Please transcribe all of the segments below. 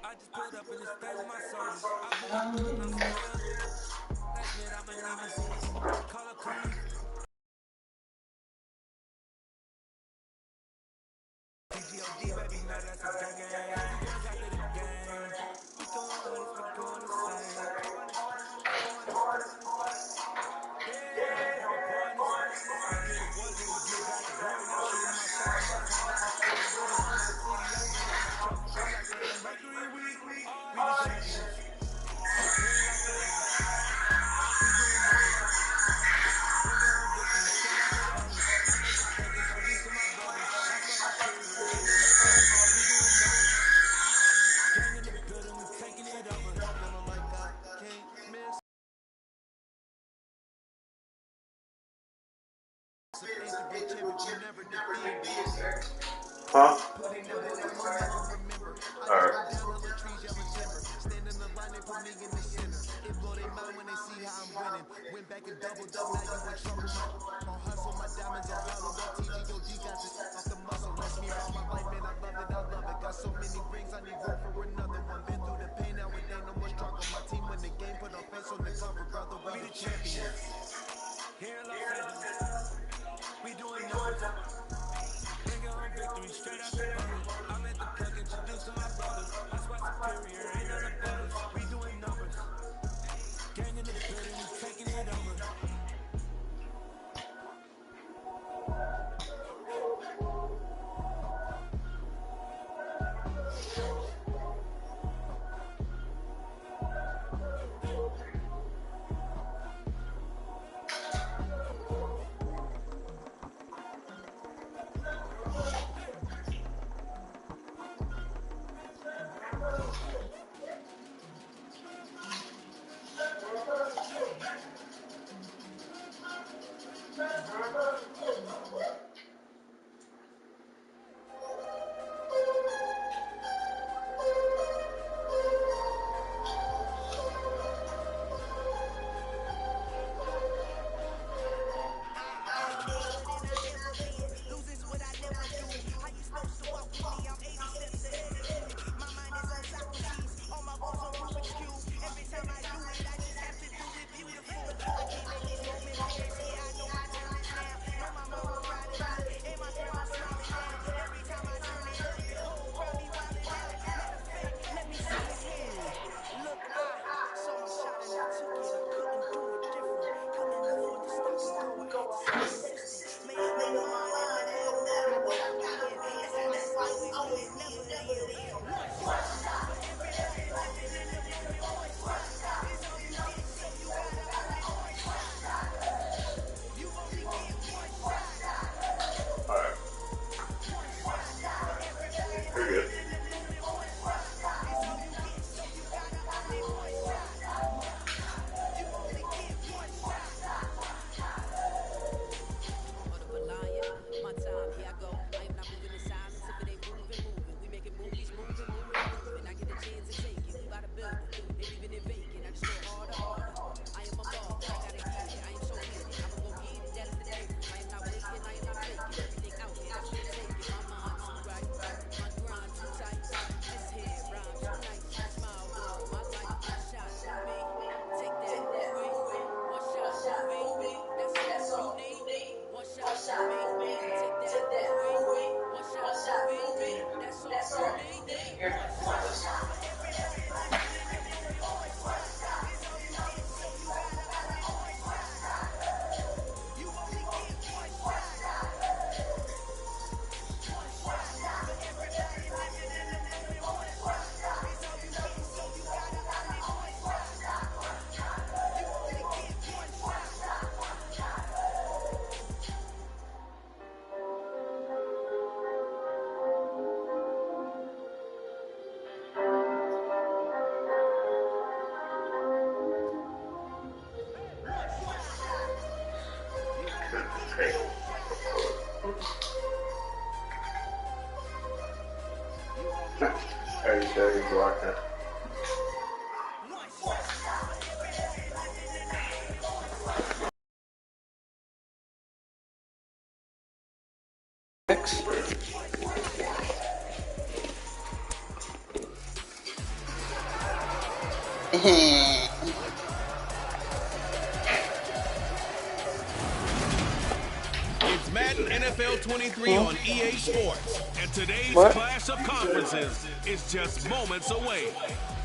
I just pulled up in the state with my soldiers. I've been and I'm still last minute I'm a nemesis. Call a creep. TGOD baby, now that's a gang gang. Guns after the game. We doing hundreds, we doing the same. Yeah, I'm pouring this. I get the boys when we get back to glory. Now shooting my shot on my time like a story. Did it for my city, I win all my trophies. Feel like playing Mercury week. We the champions. Here in Los Angeles. We doing numbers. Bring your own victory, straight out the furnace. I made the plug, introduced to my brothers. That's why superior, ain't none above us. We doing numbers. Gang in the building, we taking it over. Feeling like I can't miss. Never defeated. Huh? Put in that work, I will never remember. I just Alright. go down, hella trees, yelling timber. Stand in the line, they put me in the center. It blow their mind when they see how I'm winning. Went back and doubled up, now you in trouble. My hustle, my diamonds are hollow. That TGOD got this off the muscle. That's me all my life, man, I love it, I love it. Got so many rings, I need room for another one. Been through the pain, now it ain't no more struggle. My team win the game, put our face on the cover, brother. We the champions. Here in Los Angeles, we doing numbers. Bring your own victory, straight out the furnace. I made the plug, introduced to my brothers. That's why superior, ain't none above us. We doing numbers. Gang in the building, we taking it over. It's Madden NFL 23 on EA Sports, and today's clash of conferences is just moments away.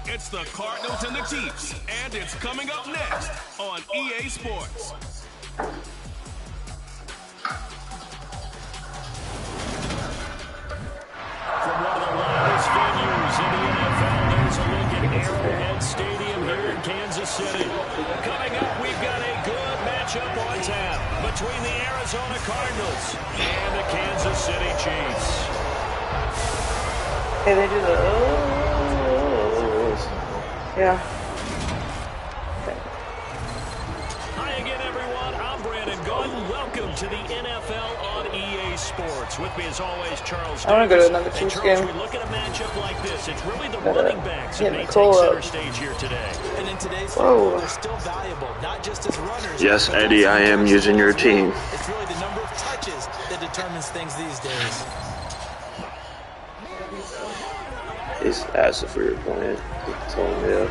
It's the Cardinals and the Chiefs, and it's coming up next on EA Sports. From one of the loudest venues in the NFL, there's a look at Arrowhead Stadium here in Kansas City. Coming up, we've got a good matchup on tap between the Arizona Cardinals and the Kansas City Chiefs. Hey, they do the yeah. Hi again, everyone. I'm Brandon Gordon. Welcome to the NFL on EA Sports. With me, as always, Charles. I want to go to another Chiefs game. We look at a matchup like this. It's really the running backs that may take center stage here today. And in today's football, they're still valuable, not just as runners. Yes, Eddie, I am using your team. It's really the number of touches that determines things these days. He's asked if we were playing. He told me that.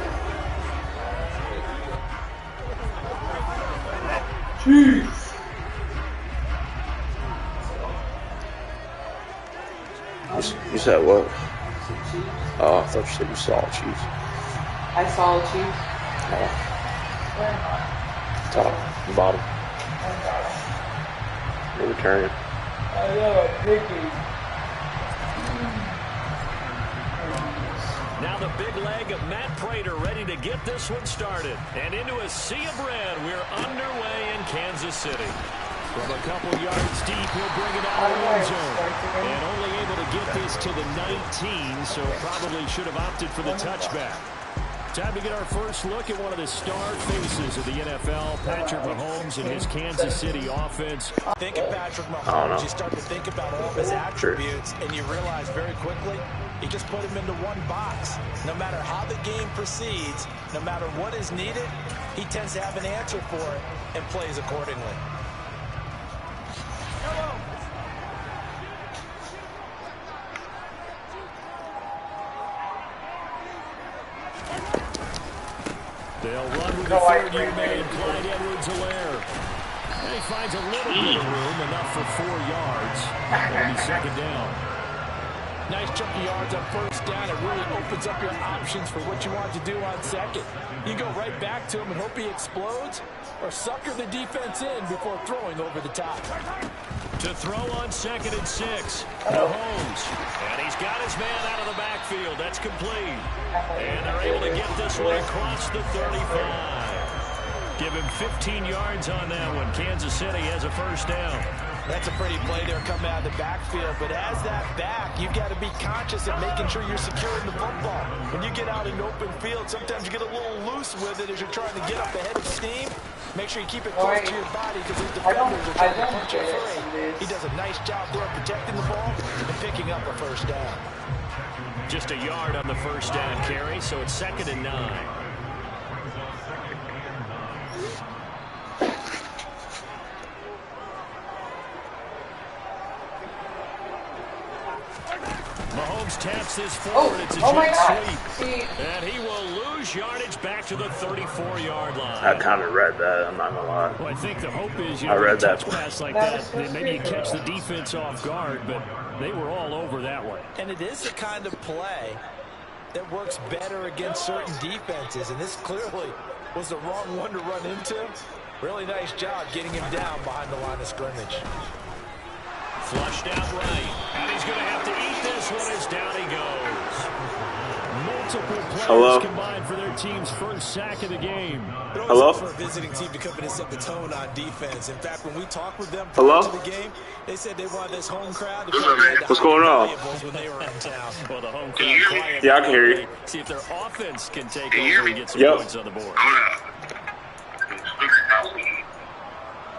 Jeez. You said what? Oh, I thought you said you saw Chiefs. I saw the Chiefs. Top, bottom. They're returning. I know, picky. Now the big leg of Matt Prater ready to get this one started. And into a sea of red, we're underway in Kansas City. From a couple yards deep, he'll bring it out of the end zone. And only able to get this to the 19, so probably should have opted for the touchback. Time to get our first look at one of the star faces of the NFL, Patrick Mahomes and his Kansas City offense. Think of Patrick Mahomes, you start to think about all of his attributes, and you realize very quickly, you just put him into one box. No matter how the game proceeds, no matter what is needed, he tends to have an answer for it and plays accordingly. They'll run with the third-year man, Clyde Edwards-Helaire. And he finds a little bit of room, enough for 4 yards. That'll be second down. Nice chunky yards on first down. It really opens up your options for what you want to do on second. You go right back to him and hope he explodes, or sucker the defense in before throwing over the top. To throw on 2nd and 6, Mahomes. And he's got his man out of the backfield. That's complete. And they're able to get this one across the 35. Give him 15 yards on that one. Kansas City has a first down. That's a pretty play there coming out of the backfield. But as that back, you've got to be conscious of making sure you're securing the football. When you get out in open field, sometimes you get a little loose with it as you're trying to get up ahead of steam. Make sure you keep it close to your body because these defenders are trying to punch it free. He does a nice job there protecting the ball and picking up a first down. Just a yard on the first down carry, so it's 2nd and 9. Mahomes taps this forward. It's a jet sweep. And he will lose yardage back to the 34-yard line. I kind of read that, I'm not going to lie. Well, I think the hope is, I read that. Pass like that, maybe you catch the defense off guard, but they were all over that one. And it is the kind of play that works better against certain defenses, and this clearly was the wrong one to run into. Really nice job getting him down behind the line of scrimmage. Flushed out right, and he's going to have to eat this one as down he goes. Multiple players combined for their team's first sack of the game. Hello? For a visiting team to come in and set the tone on defense. In fact, when we talked with them prior to the game, they said they wanted this home crowd to What's going on? when they were in town. Well, the home crowd quiet. Yeah, I can hear you. See if their offense can take over and get some points on the board.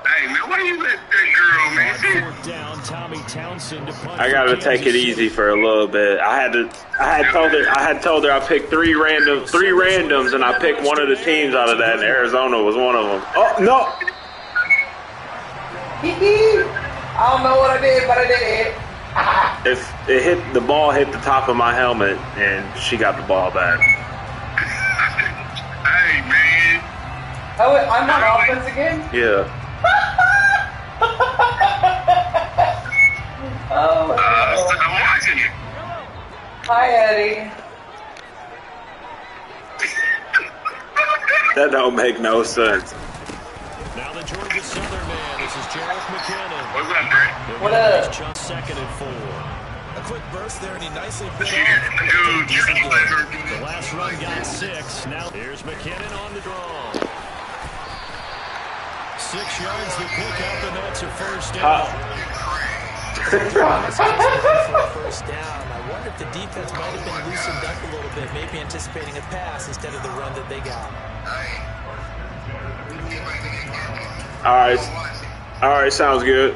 Hey, man, why you let that girl, man? down Tommy Townsend to punch. I gotta take it easy for a little bit. I had told her I picked three randoms, and I picked one of the teams out of that, and Arizona was one of them. Oh no! I don't know what I did, but I did it. The ball hit the top of my helmet, and she got the ball back. Hey man! Oh, I'm on offense again? Yeah. Oh, I'm watching it. hi, Eddie. That don't make no sense. Now the Georgia Southern man. This is Jarrett McKinnon. What's up, Brett? What up? Just second and 4. A quick burst there, and he nicely bit Shit, off. dude, The last run got 6. Now here's McKinnon on the draw. 6 yards to pick up, and that's a first down. For a first down. I wonder if the defense might have been loosened up a little bit, maybe anticipating a pass instead of the run that they got. All right, sounds good.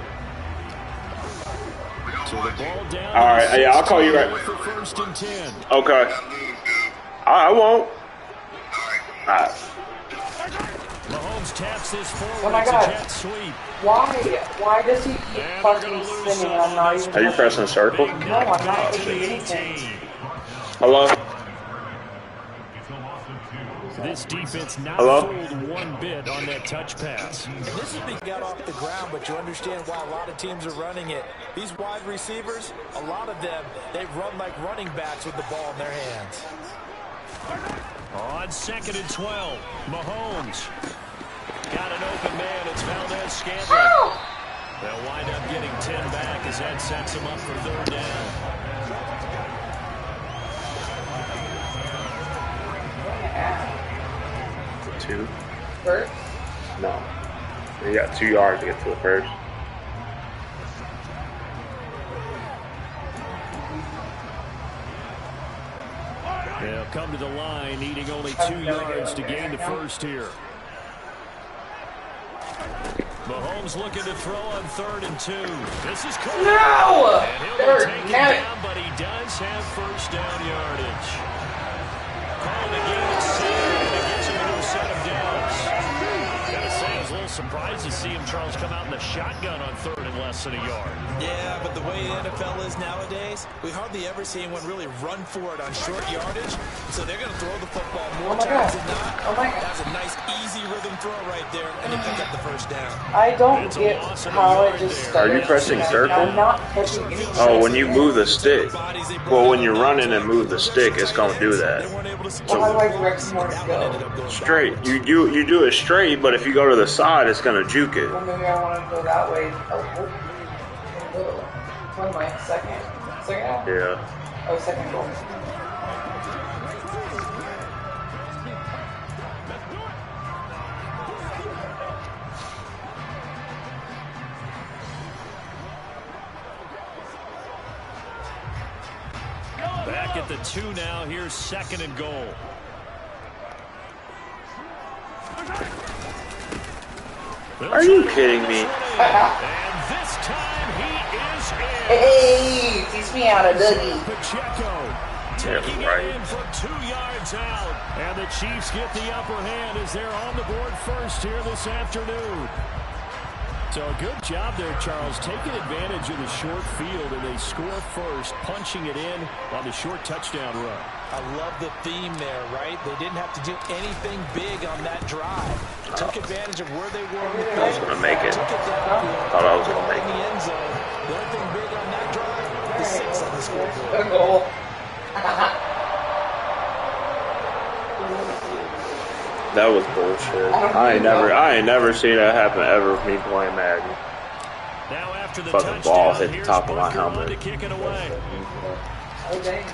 So the ball down. All right, yeah, I'll call you right. For first and 10. Okay. I won't. All right. Mahomes taps this forward. Oh my It's a God. jet sweep. Why does he keep And fucking spinning and I'm not even... Are you pressing a circle? No, I'm not To doing the anything. 18. Hello? This defense not Hello? fooled one bit on that touch pass. And this is being got off the ground, but you understand why a lot of teams are running it. These wide receivers, a lot of them, they run like running backs with the ball in their hands. On second and 12, Mahomes got an open man. It's Valdez-Scantling. They'll wind up getting 10 back as that sets them up for third down. Two? First? No. You got 2 yards to get to the first. They'll come to the line, needing only 2 yards to gain the first here. Mahomes looking to throw on third and 2. This is Corbie. No! And he'll Third, take it damn it. down, but he does have first down yardage. Calling the game at 7, and it gets him a new set of downs. Gotta say, I was a little surprised to see him, Charles, come out in the shotgun on third and less than a yard. Yeah, but the way the NFL is nowadays, we hardly ever see anyone really run for it on short yardage. So they're going to throw the football more times than not. Oh my God. That's a nice, easy rhythm throw right there, and they pick up the first down. I don't It's a get loss of a how yard it just there. started. Are you pressing circle? I'm not touching anything. Oh, when you move the stick. Well, when you're running and move the stick, it's going to do that. Well, how do I direct more to go? Straight. You do it straight, but if you go to the side, it's going to juke it. Well, maybe I want to go that way. Oh. What am I? Second? Second? Yeah. Oh, second goal. Back at the 2 now. Here's second and goal. Are you kidding me? And this time he is in. Hey, teach me how to Dougie. Pacheco taking right. it in from 2 yards out. And the Chiefs get the upper hand as they're on the board first here this afternoon. So a good job there, Charles, taking advantage of the short field, and they score first, punching it in on the short touchdown run. I love the theme there, right? They didn't have to do anything big on that drive. Took advantage of where they were in the I was field. going to make it. Took it downfield. Thought I was going to make In the it. end zone. The only thing big on that drive, the 6 on the scoreboard. A goal. That was bullshit. I ain't never seen that happen ever with me playing Madden. Now after the Fucking touchdown, ball hit the here's top of my Barker on helmet. to kick it away. Oh, dang.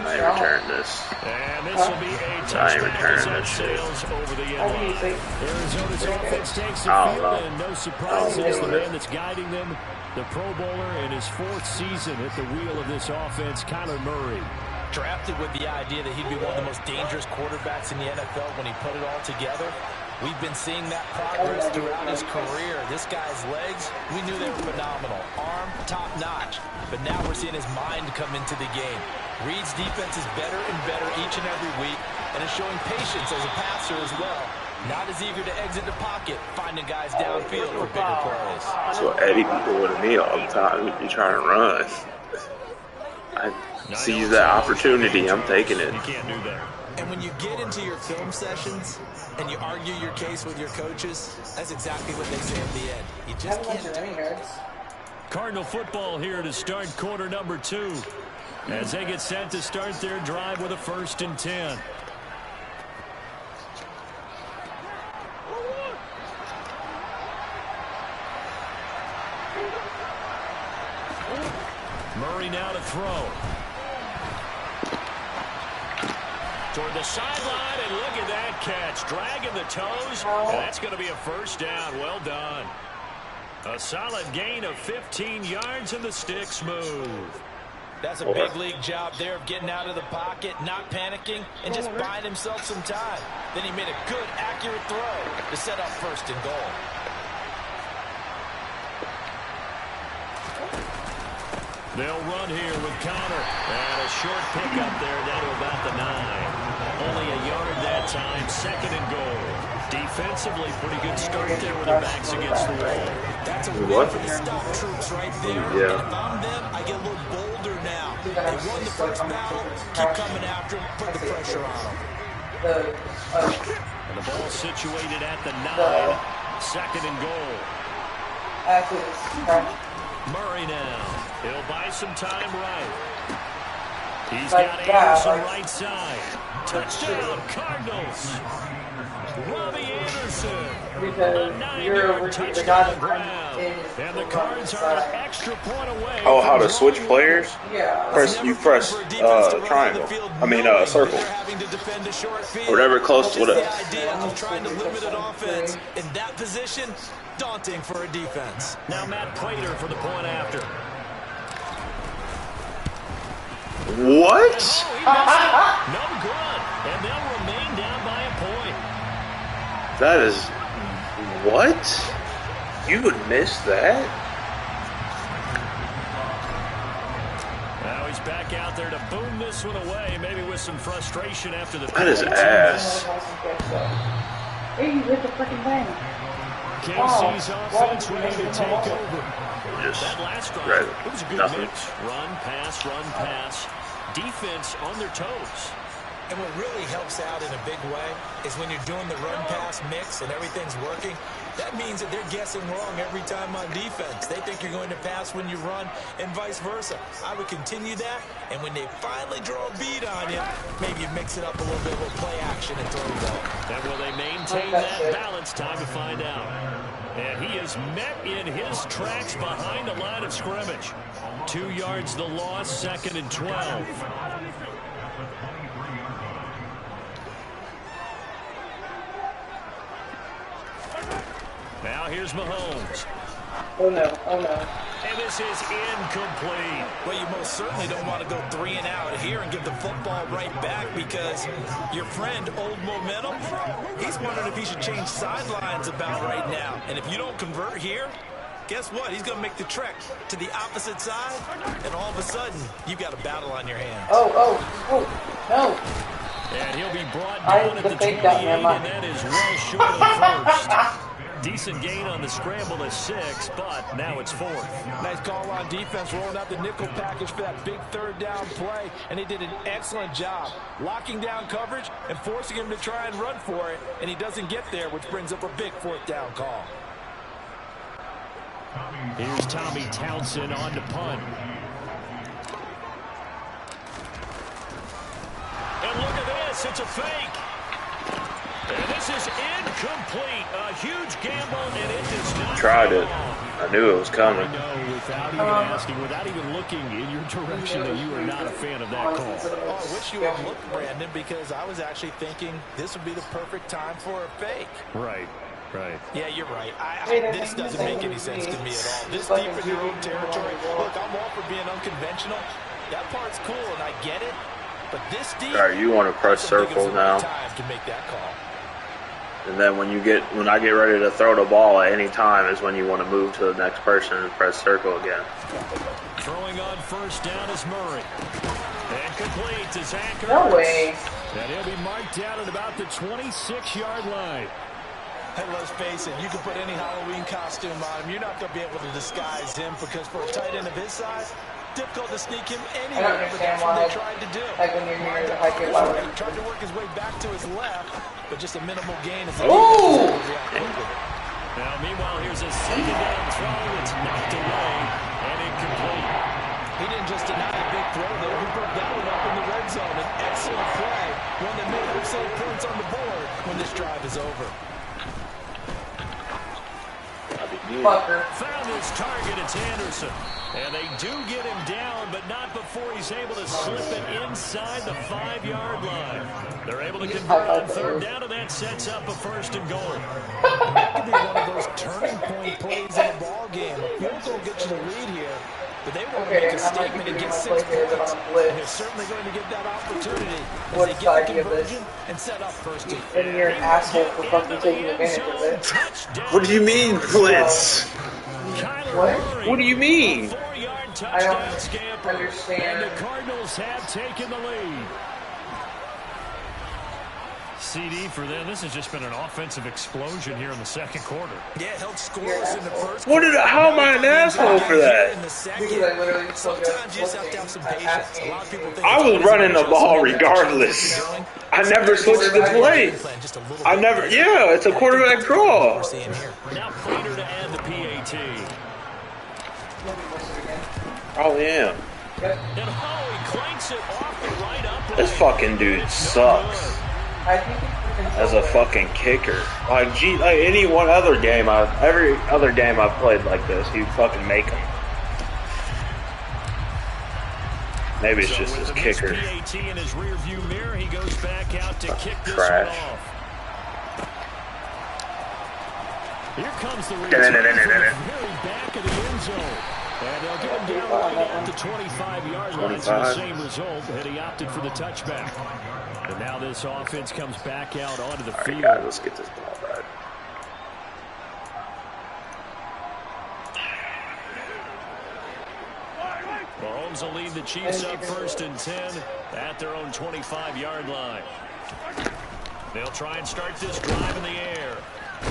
I ain't returning this. And this will be a I ain't touchback returning as on this shit. sails over the How do you end line. think? Arizona's offense takes the I don't field, know. and no I don't surprises, know. the man that's guiding them, the Pro Bowler in his 4th season at the wheel of this offense, Kyler Murray. Drafted with the idea that he'd be one of the most dangerous quarterbacks in the NFL when he put it all together. We've been seeing that progress throughout his career. This guy's legs, we knew they were phenomenal. Arm, top-notch. But now we're seeing his mind come into the game. Reed's defense is better and better each and every week, and is showing patience as a passer as well. Not as eager to exit the pocket, finding guys downfield for bigger plays. That's what Eddie be doing to me all the time. He be trying to run. I seize that opportunity. I'm taking it. You can't do that. And when you get into your film sessions and you argue your case with your coaches, that's exactly what they say at the end. You just can't. Cardinal football here to start quarter number 2. As they get set to start their drive with a 1st and 10. Murray now to throw. Toward the sideline, and look at that catch. Dragging the toes, and that's going to be a 1st down. Well done. A solid gain of 15 yards, and the stick smooth. That's a big league job there of getting out of the pocket, not panicking, and just buying himself some time. Then he made a good, accurate throw to set up 1st and goal. They'll run here with Connor. And a short pickup there down to about the 9. Only a yard that time, 2nd and goal. Defensively, pretty good start there with their backs against the wall. That's a win for the stop troops right there. Yeah. And if I'm them, I get a little bolder now. They won the first battle, keep coming after them, put the pressure on them. And the ball situated at the 9, 2nd and goal. Murray now. He'll buy some time right. He's got Anderson right side. Touchdown, Cardinals. Robbie Anderson. A 9-yard touchdown ground. And the Cards are an extra point away. Oh, how to switch players? You press triangle. I mean circle. Whatever close to whatever. The idea of trying to limit an offense in that position, daunting for a defense. Now Matt Prater for the point after. What? No good. And they'll remain down by a point. That is... What? You would miss that? Now he's back out there to boom this one away, maybe with some frustration after the... That is ass. Hey, you hit the freaking thing. KC's offense ready to take over. Just That last drive, it was a good nothing. mix. Run, pass. Defense on their toes. And what really helps out in a big way is when you're doing the run-pass mix and everything's working, that means that they're guessing wrong every time on defense. They think you're going to pass when you run and vice versa. I would continue that, and when they finally draw a bead on you, maybe you mix it up a little bit with play action and throw the ball. And will they maintain that balance? Time to find out. And he is met in his tracks behind the line of scrimmage. 2 yards the loss, 2nd and 12. Now here's Mahomes. Oh no. And this is incomplete. Well, you most certainly don't want to go 3 and out here and give the football right back because your friend, Old Momentum, he's wondering if he should change sidelines about right now. And if you don't convert here, guess what? He's going to make the trek to the opposite side, and all of a sudden, you've got a battle on your hands. Oh, no. And he'll be brought down at the 28, and that is well short of first. Decent gain on the scramble to 6, but now it's 4th. Nice call on defense, rolling out the nickel package for that big 3rd down play, and they did an excellent job locking down coverage and forcing him to try and run for it, and he doesn't get there, which brings up a big 4th down call. Here's Tommy Townsend on to punt. And look at this, it's a fake. And this is incomplete. A huge gamble, and it does not. Tried it. I knew it was coming. I know, without even asking, without even looking in your direction, that you are not a fan of that call. Oh, I wish you would look, Brandon, because I was actually thinking this would be the perfect time for a fake. Right. Yeah, you're right. This doesn't make any sense to me at all. This deep in your own territory. Look, I'm all for being unconventional. That part's cool, and I get it. But this deep, All right, you want to press circle now. Time to make that call. And then when I get ready to throw the ball at any time is when you want to move to the next person and press circle again. Throwing on first down is Murray. And complete to Zach. No way. And he'll be marked down at about the 26-yard line. Hey, let's face it, you can put any Halloween costume on him. You're not going to be able to disguise him because for a tight end of his size, difficult to sneak him anywhere, but that's what they tried to do. Tried to work his way back to his left, but just a minimal gain as he Now, meanwhile, here's a second down throw. It's knocked away and incomplete. He didn't just deny a big throw there. He broke that one up in the red zone. An excellent play, one that may help save points on the board when this drive is over. Found his target, it's Anderson. And they do get him down, but not before he's able to slip it inside the 5-yard line. They're able to convert on third down, and that sets up a first and goal. That could be one of those turning point plays in a ball game. A field goal gets you the lead here, but they want to make a statement and get 6 points. And they're certainly going to get that opportunity as they get the conversion and set up first and goal. And you're an asshole for fucking taking advantage of it. What do you mean, blitz? What? What do you mean? I don't understand. And the Cardinals have taken the lead. CD for them. This has just been an offensive explosion here in the second quarter. Yeah, held scoreless in the first. How am I an asshole for that? Sometimes you just have to have some patience. A lot of people think I was running the ball regardless. I never switched the play. Yeah, it's a quarterback draw. Now Prater to add the PAT. Probably am. And he clanks it off the right upright. This fucking dude sucks. As a fucking kicker. Like every other game I've played like this, you fucking make him. Maybe it's just his kicker. PAT in his rear view mirror, he goes back out to kick this Trash. one off. Here comes the return from the very back of the end zone. And they'll get him down right at the 25-yard line. It's the same result, and he opted for the touchback. And now this offense comes back out onto the field. Guys, let's get this ball back. Mahomes will lead the Chiefs up first and 10 at their own 25-yard line. They'll try and start this drive in the air.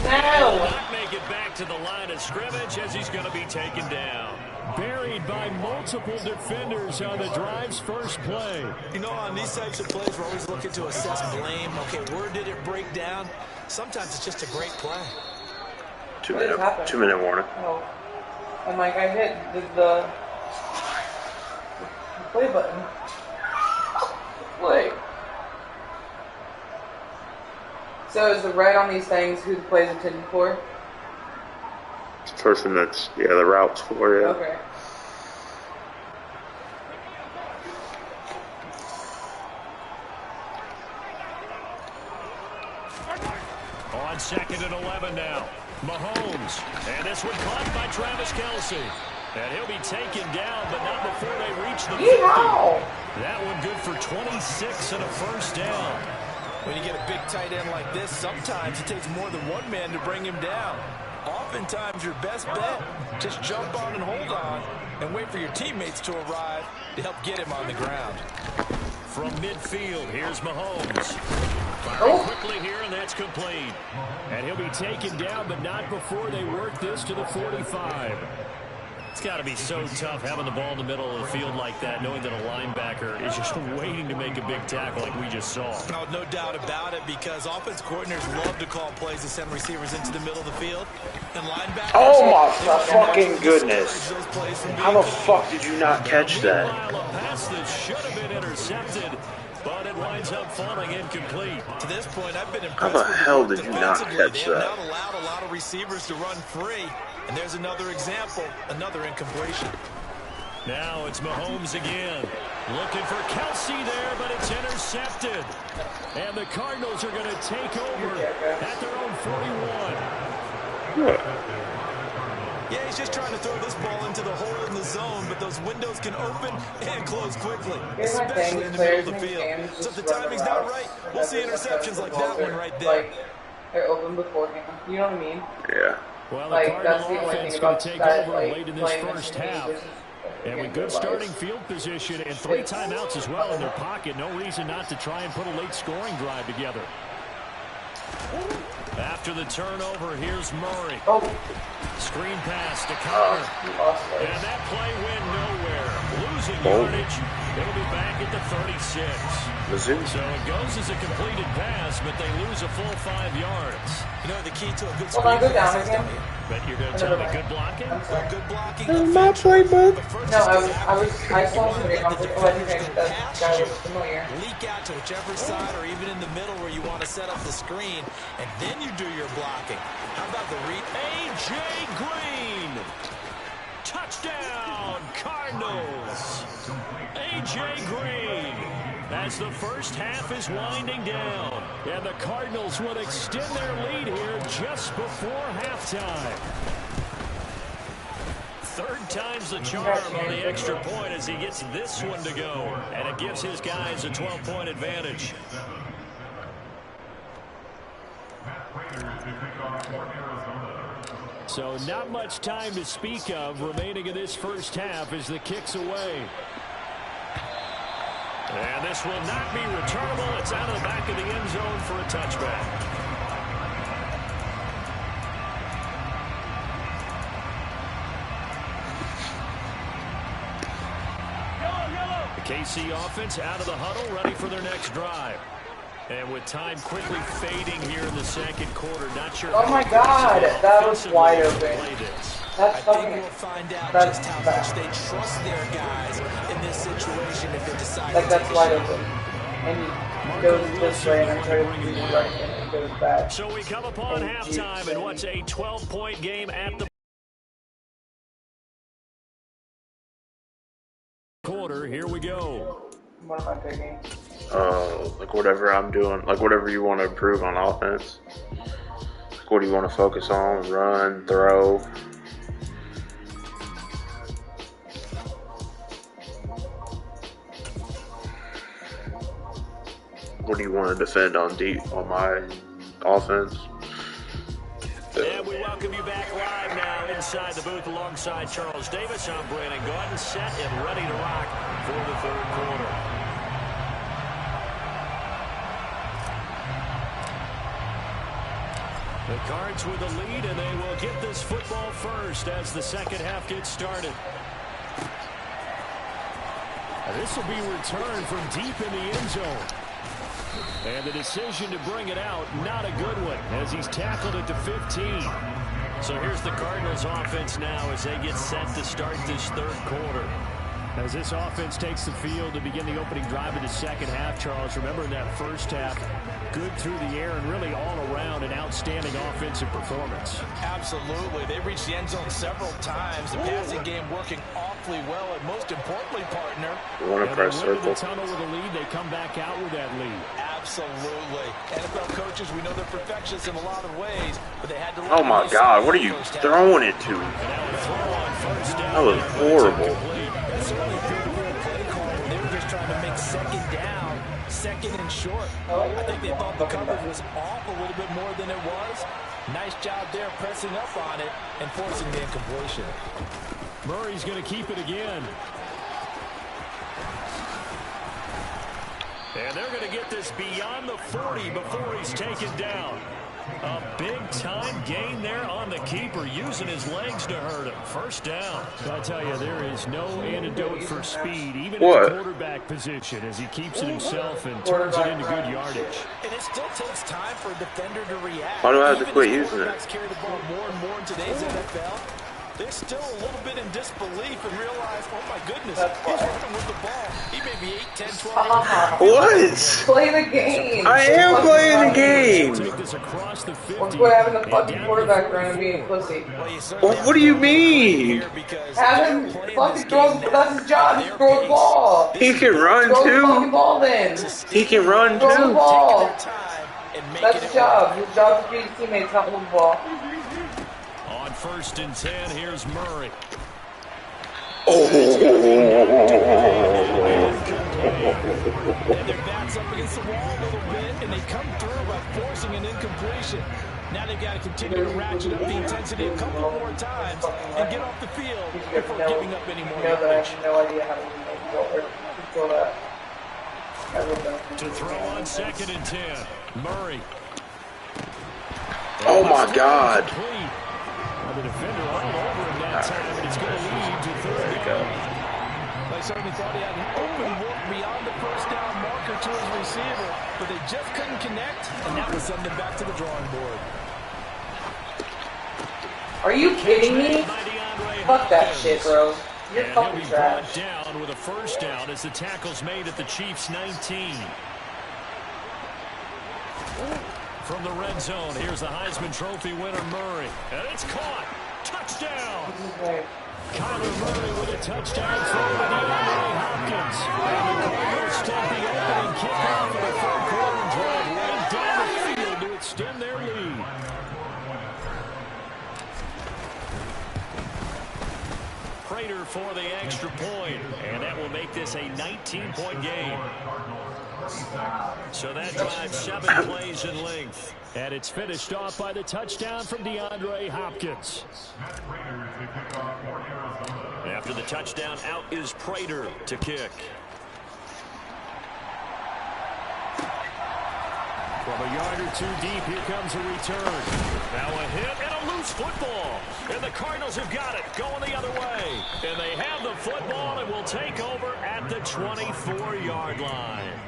No! Will not make it back to the line of scrimmage as he's going to be taken down. Buried by multiple defenders on the drive's first play. You know, on these types of plays, we're always looking to assess blame. Okay, where did it break down? Sometimes it's just a great play. 2-minute warning. No. And like I hit the play button. Play. So is the red on these things who the play is intended for? The person that's, the route's for, yeah. Okay. On second and 11 now. Mahomes. And this one caught by Travis Kelce. And he'll be taken down, but not before they reach the 50. That one good for 26 and a first down. When you get a big tight end like this, sometimes it takes more than one man to bring him down. Oftentimes, your best bet, just jump on and hold on and wait for your teammates to arrive to help get him on the ground. From midfield, here's Mahomes. Firing quickly here, and that's complete. And he'll be taken down, but not before they work this to the 45. It's got to be so tough having the ball in the middle of the field like that, knowing that a linebacker is just waiting to make a big tackle like we just saw. No doubt about it, because offense coordinators love to call plays to send receivers into the middle of the field. And linebackers... Oh my fucking goodness. How the fuck did you not catch that? Meanwhile, a pass that should have been intercepted, but it winds up falling incomplete. To this point, I've been impressed. How the hell did you not catch They have that? not allowed a lot of receivers to run free. And there's another example, another incompletion. Now it's Mahomes again. Looking for Kelce there, but it's intercepted. And the Cardinals are going to take over at their own 41. Yeah, he's just trying to throw this ball into the hole in the zone, but those windows can open and close quickly, especially in the middle of the field. So if the timing's not right, we'll see interceptions like that one right there. They're open beforehand. You know what I mean? Yeah. Well, the Like, Cardinal that's the only offense thing going about to take that, over like, late in this playing first this half. versus And with good starting field position and 3 timeouts as well in their pocket, no reason not to try and put a late scoring drive together. After the turnover, here's Murray. Oh. Screen pass to Connor. And that play went nowhere. Losing yardage. It'll be back at the 36. So it goes as a completed pass, but they lose a full 5 yards. You know the key to a good Well, I screen go down pass is, again. But you're going to tell me good blocking? well, good blocking. My playbook. No, I saw something. I was like, oh, I think that guy looks familiar. Leak out to whichever side or even in the middle where you want to set up the screen, and then you do your blocking. How about the read? A.J. Green. Touchdown, Cardinals. A.J. Green. As the first half is winding down, and the Cardinals will extend their lead here just before halftime. Third time's the charm on the extra point as he gets this one to go, and it gives his guys a 12-point advantage. So not much time to speak of remaining in this first half as the kick's away. And this will not be returnable. It's out of the back of the end zone for a touchback. The KC offense out of the huddle, ready for their next drive. And with time quickly fading here in the second quarter, not sure. Oh my God, that was wide open. That's I think we'll find out just how much they trust their guys in this situation if they decide like to that's take a wide shot. open. And he goes this way and I try to do right and it goes back. So we come upon halftime and what's a 12-point game at the quarter. Here we go. What am I picking? Like whatever I'm doing, like whatever you want to improve on offense. Like what do you want to focus on? Run, throw. What do you want to defend on my offense? And we welcome you back live now inside the booth alongside Charles Davis. I'm Brandon Gordon, set and ready to rock for the third quarter. The Cards with the lead, and they will get this football first as the second half gets started. And this will be returned from deep in the end zone. And the decision to bring it out, not a good one, as he's tackled it to 15. So here's the Cardinals offense now as they get set to start this third quarter. As this offense takes the field to begin the opening drive of the second half, Charles, remember in that first half, good through the air and really all around an outstanding offensive performance. Absolutely. They reached the end zone several times. The passing game working awfully well, and most importantly, partner, You want to press circle. The tunnel with a lead, they come back out with that lead. absolutely. NFL coaches, we know they're perfectionists in a lot of ways, but they had to. Oh my God! What are you throwing it to? That was horrible. That's really good play call. They were just trying to make second down, second and short. I think they thought the coverage was off a little bit more than it was. Nice job there pressing up on it and forcing the incompletion. Murray's going to keep it again. And they're going to get this beyond the 40 before he's taken down. A big-time gain there on the keeper, using his legs to hurt him. First down. I tell you, there is no antidote for speed, even in the quarterback position, as he keeps it himself and turns it into good yardage. And it still takes time for a defender to react. Why do I have to quit using it? Quarterbacks carry the ball more and more in today's NFL. They're still a little bit in disbelief and realize, oh my goodness, he's running with the ball. He may be 8, 10, 12. What? Play the game. I am playing the game. What's what having the fucking quarterback run and being a pussy? What do you mean? Have him fucking throw. That's his job. Just throw the ball. He can run Throw the fucking too. ball then. He can run Throw the too. ball. That's his job. His job is to beat his teammates, not hold the ball. On 1st and 10, here's Murray. And their back's up against the wall a little bit, and they come through by forcing an incompletion. Now they've got to continue to ratchet up the intensity a couple more times and get off the field before giving up any more yardage. I have no idea how to control that. To throw on 2nd and 10. Murray. Oh my God. The defender all over him that time, and it's going to lead to 3rd down. They certainly thought he had an open look beyond the first down marker to his receiver, but they just couldn't connect, and that was sending them back to the drawing board. Are you kidding me? Fuck that shit, bro. You're and fucking he'll be trash. brought down with a 1st down as the tackle's made at the Chiefs' 19. From the red zone, here's the Heisman Trophy winner, Murray. And it's caught. Touchdown. Kyler Murray with a touchdown throw to DeAndre Hopkins. And the Cardinals start the opening kickoff of the 3rd quarter drive right down the field to extend their lead. Prater for the extra point, and that will make this a 19-point game. So that drives 7 plays in length. And it's finished off by the touchdown from DeAndre Hopkins. After the touchdown, out is Prater to kick. From a yard or 2 deep, here comes a return. Now a hit and a loose football. And the Cardinals have got it, going the other way. And they have the football and will take over at the 24-yard line.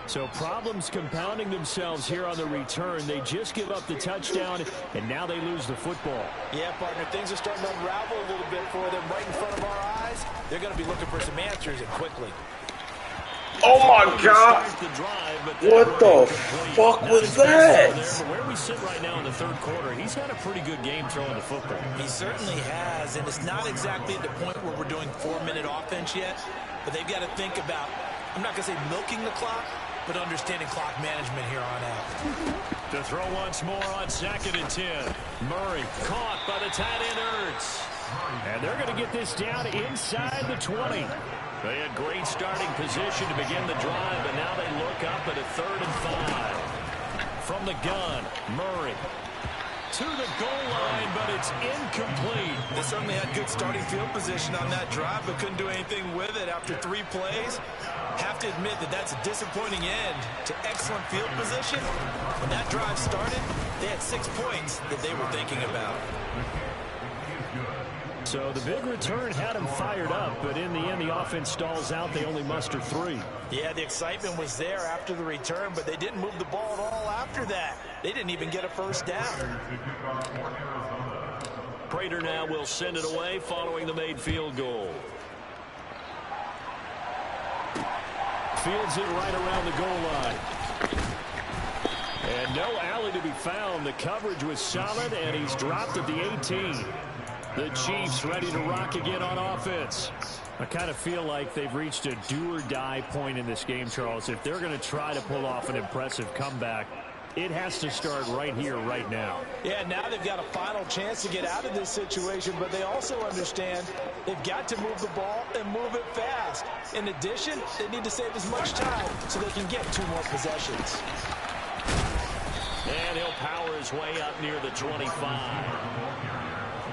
So problems compounding themselves here on the return. They just give up the touchdown, and now they lose the football. Yeah, partner, things are starting to unravel a little bit for them right in front of our eyes. They're going to be looking for some answers, and quickly. Oh my God! What the fuck was that? Where we sit right now in the 3rd quarter, he's had a pretty good game throwing the football. He certainly has, and it's not exactly at the point where we're doing 4-minute offense yet, but they've got to think about, I'm not going to say milking the clock, but understanding clock management here on out. To throw once more on 2nd and 10. Murray caught by the tight end Ertz. And they're going to get this down inside the 20. They had great starting position to begin the drive, but now they look up at a 3rd and 5. From the gun, Murray to the goal line, but it's incomplete. They certainly had good starting field position on that drive, but couldn't do anything with it after 3 plays. Have to admit that that's a disappointing end to excellent field position. When that drive started, they had 6 points that they were thinking about. So the big return had them fired up, but in the end, the offense stalls out. They only muster 3. Yeah, the excitement was there after the return, but they didn't move the ball at all after that. They didn't even get a 1st down. Prater now will send it away following the made field goal. Fields it right around the goal line. And no alley to be found. The coverage was solid, and he's dropped at the 18. The Chiefs ready to rock again on offense. I kind of feel like they've reached a do-or-die point in this game, Charles. If they're going to try to pull off an impressive comeback, it has to start right here, right now. Yeah, now they've got a final chance to get out of this situation, but they also understand they've got to move the ball and move it fast. In addition, they need to save as much time so they can get 2 more possessions. And he'll power his way up near the 25.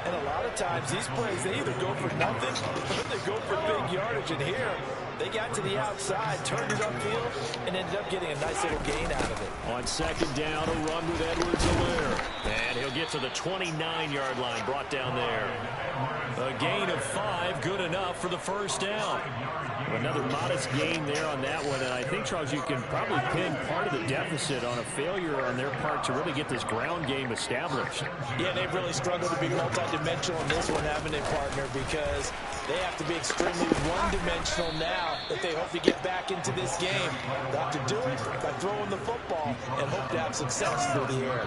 And a lot of times, these plays, they either go for nothing or they go for big yardage. And here, they got to the outside, turned it upfield, and ended up getting a nice little gain out of it. On 2nd down, a run with Edwards-Helaire. And he'll get to the 29-yard line, brought down there. A gain of 5, good enough for the 1st down. Another modest gain there on that one, and I think, Charles, you can probably pin part of the deficit on a failure on their part to really get this ground game established. Yeah, they've really struggled to be multidimensional in this one, haven't they, partner, because they have to be extremely one-dimensional now if they hope to get back into this game. They have to do it by throwing the football and hope to have success through the air.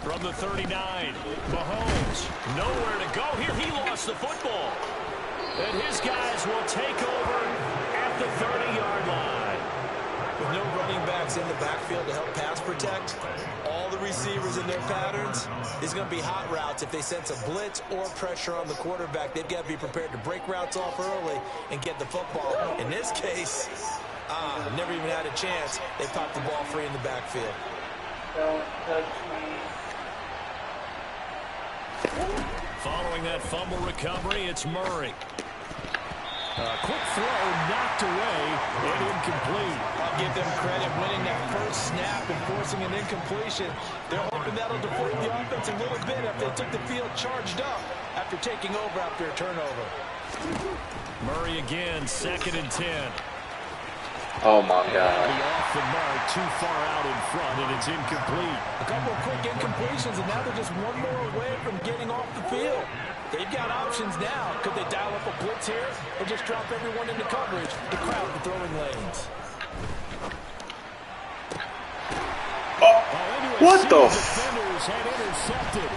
From the 39, Mahomes, nowhere to go here. He lost the football. And his guys will take over at the 30-yard line. With no running backs in the backfield to help pass protect, all the receivers and their patterns is going to be hot routes. If they sense a blitz or pressure on the quarterback, they've got to be prepared to break routes off early and get the football. In this case, never even had a chance. They popped the ball free in the backfield. Don't touch me. Following that fumble recovery, it's Murray. Quick throw, knocked away, and incomplete. I'll give them credit winning that first snap and forcing an incompletion. They're hoping that'll deflate the offense a little bit if they took the field charged up after taking over after a turnover. Murray again, 2nd and 10. Oh my God. Be off the mark, too far out in front, and it's incomplete. A couple of quick incompletions, and now they're just one more away from getting off the field. They've got options now. Could they dial up a blitz here or just drop everyone into coverage to crowd the throwing lanes? What the? Defenders had intercepted.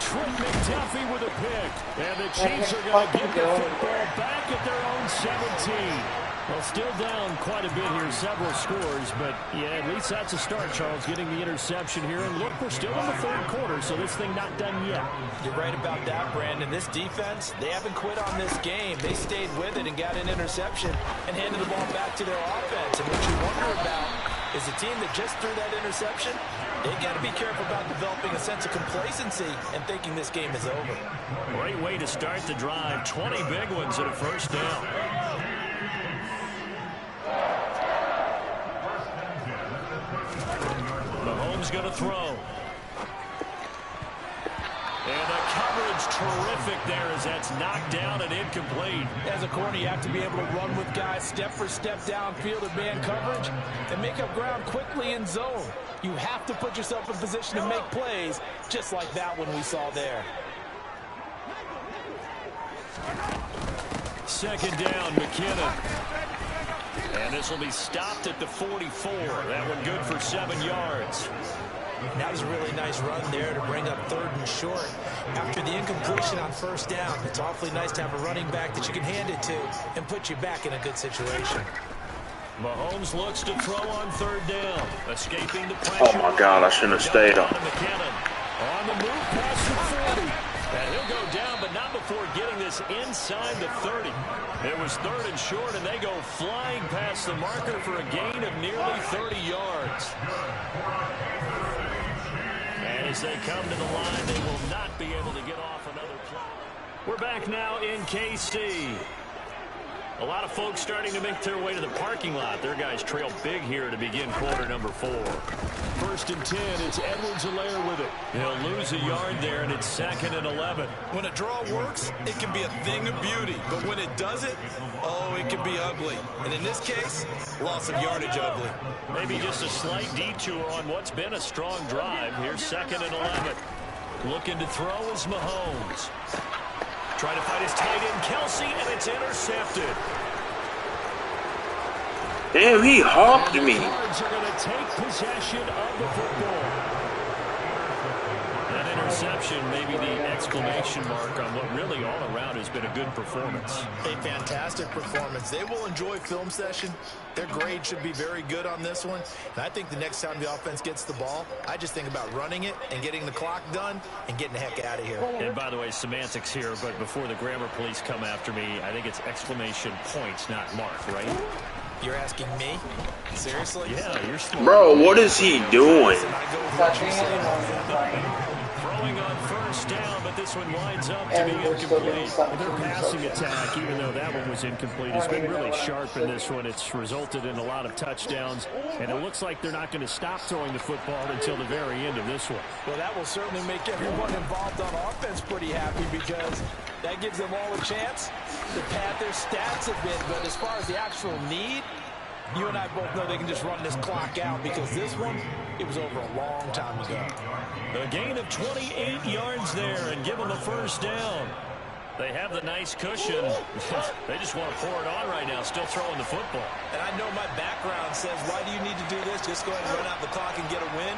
Trent McDuffie with a pick. And the Chiefs are going to get the football back at their own 17. Well, still down quite a bit here, several scores, but yeah, at least that's a start, Charles, getting the interception here. And look, we're still in the 3rd quarter, so this thing not done yet. You're right about that, Brandon. This defense, they haven't quit on this game. They stayed with it and got an interception and handed the ball back to their offense. And what you wonder about is a team that just threw that interception, they got to be careful about developing a sense of complacency and thinking this game is over. Great way to start the drive. 20 big ones and a first down. Mahomes going to throw. And the coverage terrific there as that's knocked down and incomplete. As a corner, you have to be able to run with guys step for step downfield in man coverage and make up ground quickly in zone. You have to put yourself in position to make plays, just like that one we saw there. 2nd down, McKinnon. And this will be stopped at the 44. That one good for 7 yards. That was a really nice run there to bring up 3rd and short. After the incompletion on 1st down, it's awfully nice to have a running back that you can hand it to and put you back in a good situation. Mahomes looks to throw on 3rd down. Escaping the pressure. Oh my God, I shouldn't have stayed on. McKinnon on the move past the 40. And he'll go down, but not before getting this inside the 30. It was 3rd and short, and they go flying past the marker for a gain of nearly 30 yards. And as they come to the line, they will not be able to get off another play. We're back now in KC. A lot of folks starting to make their way to the parking lot. Their guys trail big here to begin quarter number 4. 1st and 10, it's Edwards-Helaire with it. He'll lose a yard there, and it's 2nd and 11. When a draw works, it can be a thing of beauty. But when it doesn't, oh, it can be ugly. And in this case, loss of yardage ugly. Maybe just a slight detour on what's been a strong drive. Here's 2nd and 11. Looking to throw is Mahomes. Trying to find his tight end, Kelsey, and it's intercepted. Damn, he hawked me. The Cards are going to take possession of the football. That interception may be the exclamation mark on what really all around has been a good performance. A fantastic performance. They will enjoy film session. Their grade should be very good on this one. And I think the next time the offense gets the ball, I just think about running it and getting the clock done and getting the heck out of here. And by the way, semantics here, but before the grammar police come after me, I think it's exclamation points, not mark, right? You're asking me? Seriously? Yeah, you're smart. Bro, what is he doing? Touching it and Throwing on 1st down, but this one winds up to be incomplete. Their passing attack, even though that one was incomplete, has been really sharp in this one. It's resulted in a lot of touchdowns, and it looks like they're not going to stop throwing the football until the very end of this one. Well, that will certainly make everyone involved on offense pretty happy because that gives them all a chance to pad their stats a bit. But as far as the actual need, you and I both know they can just run this clock out because this one, it was over a long time ago. A gain of 28 yards there and give them a 1st down. They have the nice cushion. They just want to pour it on right now, still throwing the football. And I know my background says, why do you need to do this? Just go ahead and run out the clock and get a win.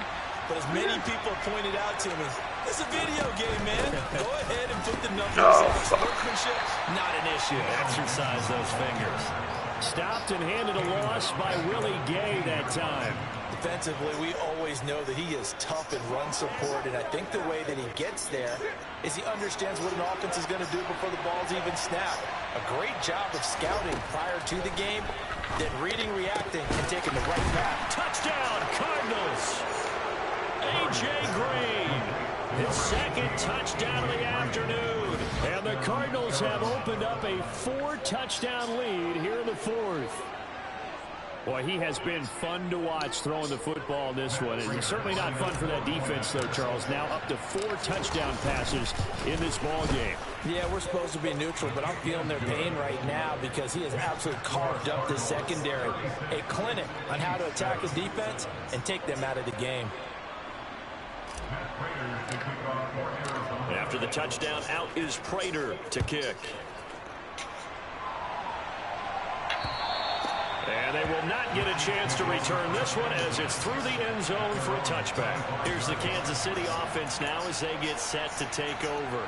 But as many people have pointed out to me, it's a video game, man. Go ahead and put the numbers up. Sportsmanship, not an issue. Exercise those fingers. Stopped and handed a loss by Willie Gay that time. defensively, we always know that he is tough in run support, and I think the way that he gets there is he understands what an offense is going to do before the ball's even snapped. A great job of scouting prior to the game, then reading, reacting, and taking the right path. Touchdown, Cardinals! A.J. Green, his second touchdown of the afternoon. And the Cardinals have opened up a 4-touchdown lead here in the fourth. Boy, he has been fun to watch throwing the football in this one. And certainly not fun for that defense, though, Charles. Now up to 4 touchdown passes in this ball game. Yeah, we're supposed to be neutral, but I'm feeling their pain right now because he has absolutely carved up this secondary. A clinic on how to attack a defense and take them out of the game. After the touchdown, out is Prater to kick. And they will not get a chance to return this one as it's through the end zone for a touchback. Here's the Kansas City offense now as they get set to take over.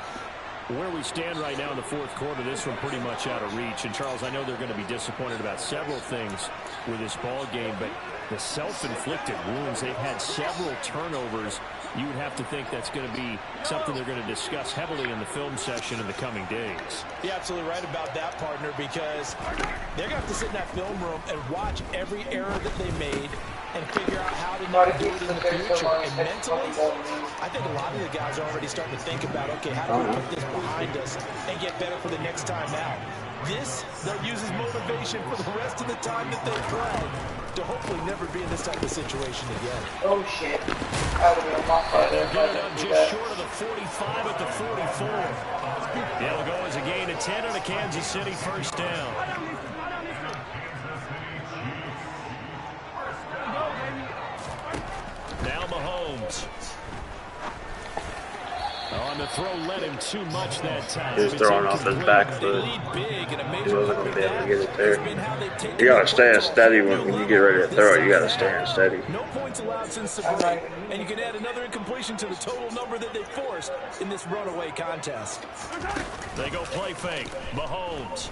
Where we stand right now in the fourth quarter, this one pretty much out of reach. And, Charles, I know they're going to be disappointed about several things with this ball game, but the self-inflicted wounds, they've had several turnovers. You would have to think that's going to be something they're going to discuss heavily in the film session in the coming days. You're absolutely right about that, partner, because they're going to have to sit in that film room and watch every error that they made and figure out how to not do it in the future. And mentally, I think a lot of the guys are already starting to think about, okay, how do we put this behind us and get better for the next time out? This, they'll use as motivation for the rest of the time that they play to hopefully never be in this type of situation again. Oh, shit. That would have been a lot farther if I didn't do Just that. short of the 45 at the 44. It'll go as a gain of 10 on a Kansas City first down. Now Mahomes. On the throw, led him too much that time. He was throwing off his back foot. He wasn't going to be able to get it there. You got to stay steady when you get ready to throw it. You got to stay steady. No points allowed since the break, and you can add another incompletion to the total number that they forced in this runaway contest. They go play fake. Mahomes.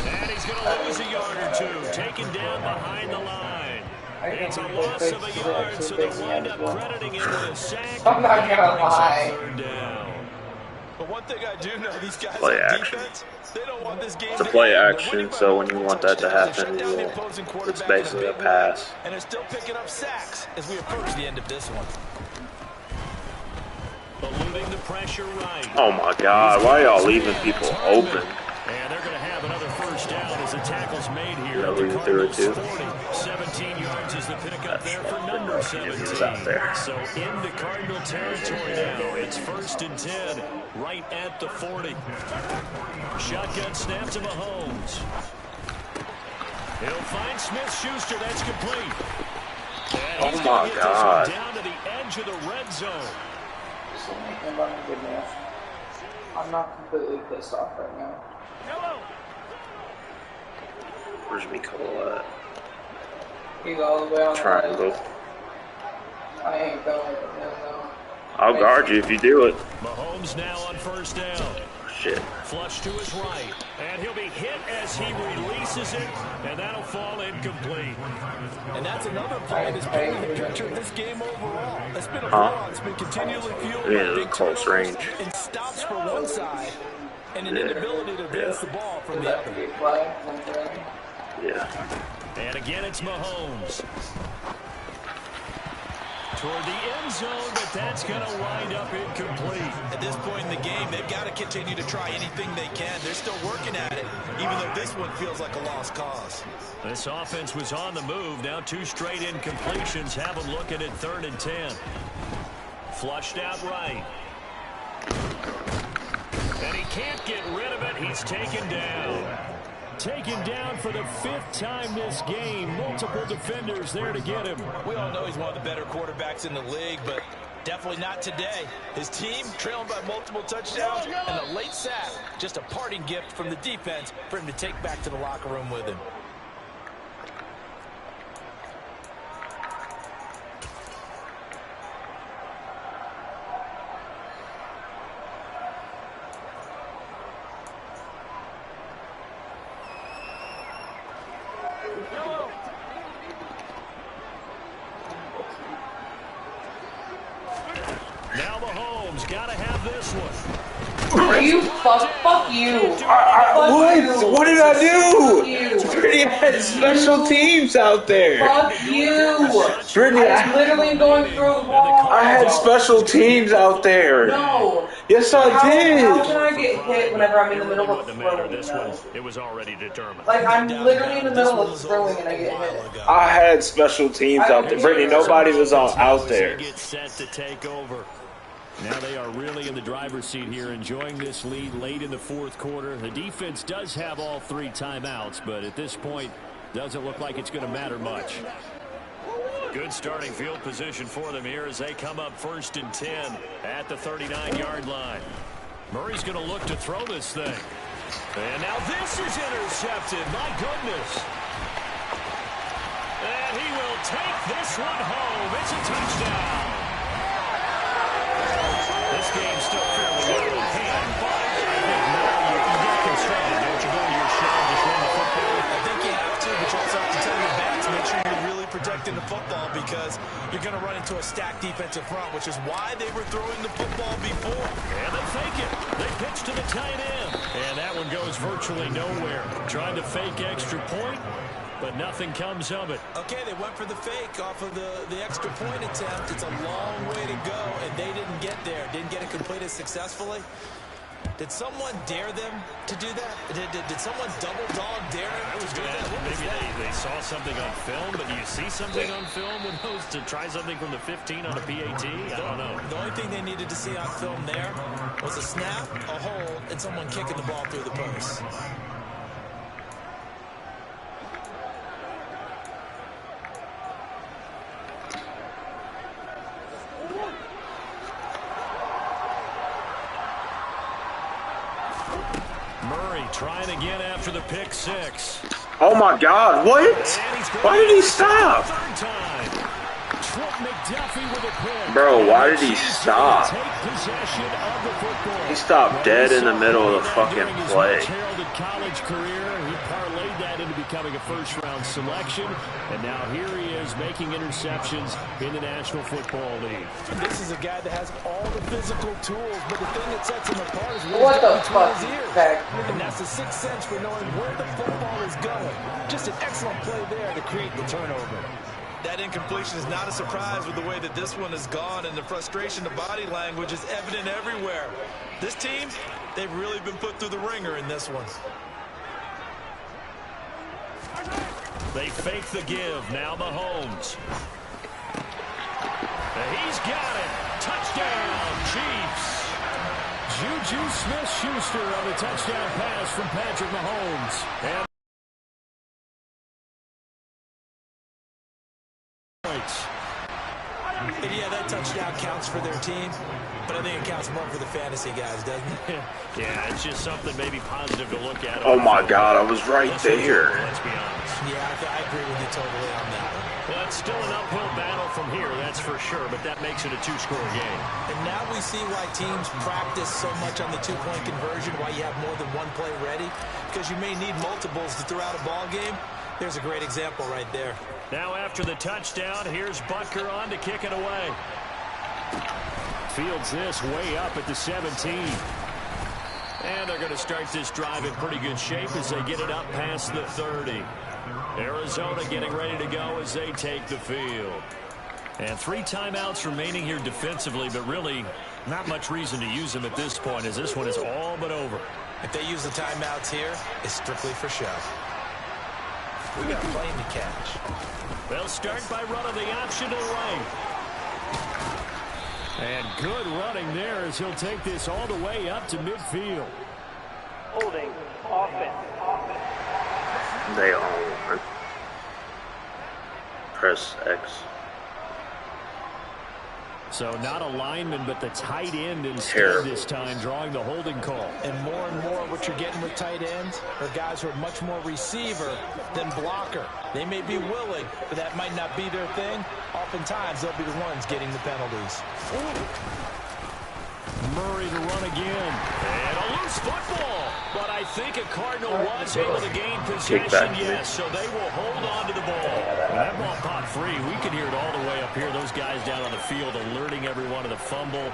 And he's going to lose a yard or two. Taken down behind the line. It's a loss of a yard, so they'll wind up crediting it with a sack. I'm not gonna lie. Third down. But one thing I do know, these guys Play on action. defense, they don't want this game It's a to play end. action, so when you want that to happen, it's basically a pass. And they're still picking up sacks as we approach the end of this one. Eluding the pressure right. Oh my God, why are y'all leaving people open? And they're going to have another first down as the tackle's made here. Yeah, at the we threw it Cardinals' too. 40. 17 yards is the pickup there for number 17. He was out there. So into Cardinal territory now. It's 1st and 10 right at the 40. Shotgun snap to Mahomes. He'll find Smith-Schuster. That's complete. And he's Oh gonna my get God. this one down to the edge of the red zone. I'm not completely pissed off right now. Where's Mikola at? He's all the way on Triangle. I ain't going with him, though. I'll guard you if you do it. Mahomes now on first down. Shit. Flush to his right. And he'll be hit as he releases it. And that'll fall incomplete. And that's another play that's painted the picture of this game overall. It's been a blowout. It's been continually fueled by Yeah, it was big close turnovers range. and stops for one side and an inability to advance the ball from the That other. could be a play. Yeah. And again, it's Mahomes. Toward the end zone, but that's going to wind up incomplete. At this point in the game, they've got to continue to try anything they can. They're still working at it, even though this one feels like a lost cause. This offense was on the move. Now 2 straight incompletions have them looking at 3rd and 10. Flushed out right. And he can't get rid of it. He's taken down. Taken down for the 5th time this game. Multiple defenders there to get him. We all know he's one of the better quarterbacks in the league, but definitely not today. His team trailing by multiple touchdowns, and a late sack, just a parting gift from the defense for him to take back to the locker room with him. Mahomes. Got to have this one. Are you fuck you? What did I do? You. Brittany had special teams out there. Fuck you! Brittany, I was literally going through the wall. I had special teams out there. No. Yes, I How can did. I get hit whenever I'm in the middle of throwing? This one, it was already determined. Like, I'm literally in the middle of throwing and I get hit. I had special teams out there. Brittany, nobody was out there. Get set to take over. Now they are really in the driver's seat here, enjoying this lead late in the fourth quarter. The defense does have all 3 timeouts, but at this point, doesn't look like it's going to matter much. Good starting field position for them here as they come up 1st and 10 at the 39-yard line. Murray's going to look to throw this thing. And now this is intercepted. My goodness. And he will take this one home. It's a touchdown. This game's still fairly well in hand, but I think now you get constrained. Don't you go to your shell and just run the football? I think you have to, but you also have to tell your backs, make sure you're really protecting the football because you're going to run into a stacked defensive front, which is why they were throwing the football before. And they fake it. They pitch to the tight end. And that one goes virtually nowhere. Trying to fake extra point, but nothing comes of it. Okay, they went for the fake off of the extra point attempt. It's a long way to go, and they didn't get there. Didn't get it completed successfully. Did someone dare them to do that? Did someone double dog dare them? I was going to ask, maybe they saw something on film, but do you see something on film with those to try something from the 15 on a PAT? I don't know. The only thing they needed to see on film there was a snap, a hold, and someone kicking the ball through the post. Murray trying again after the pick 6. Oh my God! What? Why did he stop? Third time. Trent McDuffie with a pick. Bro, why did he stop? Take possession of the football. He stopped dead in the middle of the fucking play. During his much-heralded college career, he parlayed that into becoming a first-round selection, and now here he is making interceptions in the National Football League. This is a guy that has all the physical tools, but the thing that sets him apart is What the fuck? his ears. And that's the sixth sense for knowing where the football is going. Just an excellent play there to create the turnover. That incompletion is not a surprise with the way that this one has gone, and the frustration, the body language is evident everywhere. This team, they've really been put through the ringer in this one. They fake the give. Now Mahomes. He's got it. Touchdown, Chiefs. Juju Smith-Schuster on the touchdown pass from Patrick Mahomes. And Yeah, that touchdown counts for their team, but I think it counts more for the fantasy guys, doesn't it? Yeah, it's just something maybe positive to look at. Oh my God, I was right there. Let's be honest. Yeah, I agree with you totally on that one. Well, it's still an uphill battle from here, that's for sure, but that makes it a 2-score game. And now we see why teams practice so much on the two-point conversion, why you have more than one play ready, because you may need multiples to throw out a ball game. There's a great example right there. Now after the touchdown, here's Butker on to kick it away. Fields this way up at the 17. And they're going to start this drive in pretty good shape as they get it up past the 30. Arizona getting ready to go as they take the field. And 3 timeouts remaining here defensively, but really not much reason to use them at this point as this one is all but over. If they use the timeouts here, it's strictly for show. We got plenty to catch. They'll start by running the option to the right. And good running there as he'll take this all the way up to midfield. Holding offense. They own. Press X. So not a lineman, but the tight end instead this time, drawing the holding call. And more what you're getting with tight ends are guys who are much more receiver than blocker. They may be willing, but that might not be their thing. Oftentimes, they'll be the ones getting the penalties. Murray to run again. And a loose football. But I think a Cardinal was able to gain possession, yes, so they will hold on to the ball. When that ball popped free, we could hear it all the way up here. Those guys down on the field alerting everyone of the fumble.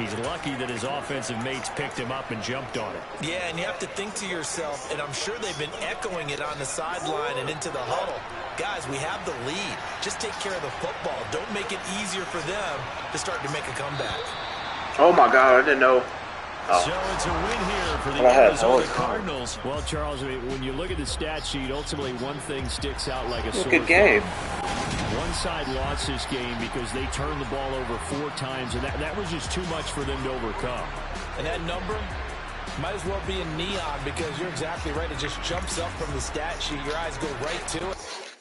He's lucky that his offensive mates picked him up and jumped on it. Yeah, and you have to think to yourself, and I'm sure they've been echoing it on the sideline and into the huddle. Guys, we have the lead. Just take care of the football. Don't make it easier for them to start to make a comeback. Oh, my God. I didn't know. So it's a win here for the Arizona Cardinals. Well, Charles, I mean, when you look at the stat sheet, ultimately one thing sticks out like a sore Good game. One side lost this game because they turned the ball over 4 times, and that was just too much for them to overcome. And that number might as well be in neon because you're exactly right. It just jumps up from the stat sheet. Your eyes go right to it.